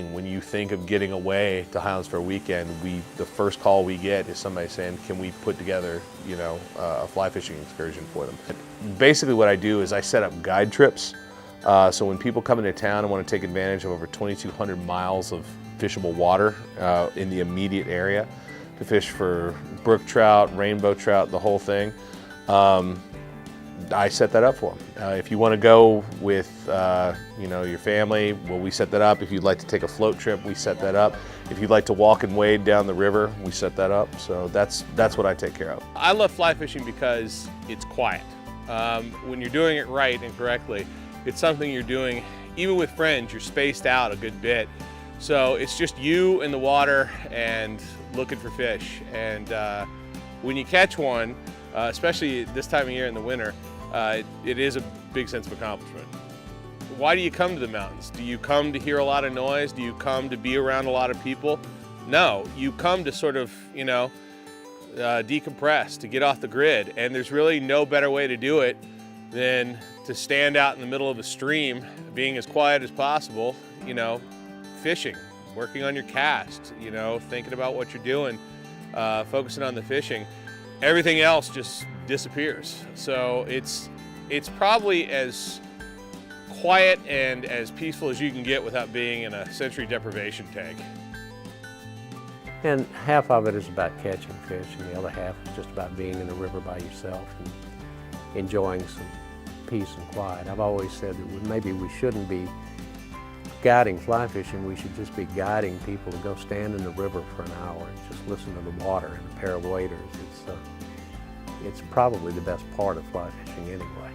When you think of getting away to Highlands for a weekend, the first call we get is somebody saying, can we put together, a fly fishing excursion for them? Basically what I do is I set up guide trips. So when people come into town and want to take advantage of over 2,200 miles of fishable water in the immediate area to fish for brook trout, rainbow trout, the whole thing, I set that up for them. If you want to go with your family, well, we set that up. If you'd like to take a float trip, we set that up. If you'd like to walk and wade down the river, we set that up. So that's what I take care of. I love fly fishing because it's quiet. When you're doing it right and correctly, it's something you're doing, even with friends, you're spaced out a good bit. So it's just you in the water and looking for fish. And when you catch one, especially this time of year in the winter, it is a big sense of accomplishment. Why do you come to the mountains? Do you come to hear a lot of noise? Do you come to be around a lot of people? No, you come to sort of, decompress, to get off the grid. And there's really no better way to do it than to stand out in the middle of a stream, being as quiet as possible, fishing, working on your cast, thinking about what you're doing, focusing on the fishing. Everything else just disappears. So it's probably as quiet and as peaceful as you can get without being in a sensory deprivation tank. And half of it is about catching fish, and the other half is just about being in the river by yourself and enjoying some peace and quiet. I've always said that maybe we shouldn't be guiding fly fishing, we should just be guiding people to go stand in the river for an hour and just listen to the water and a pair of waders. It's probably the best part of fly fishing anyway.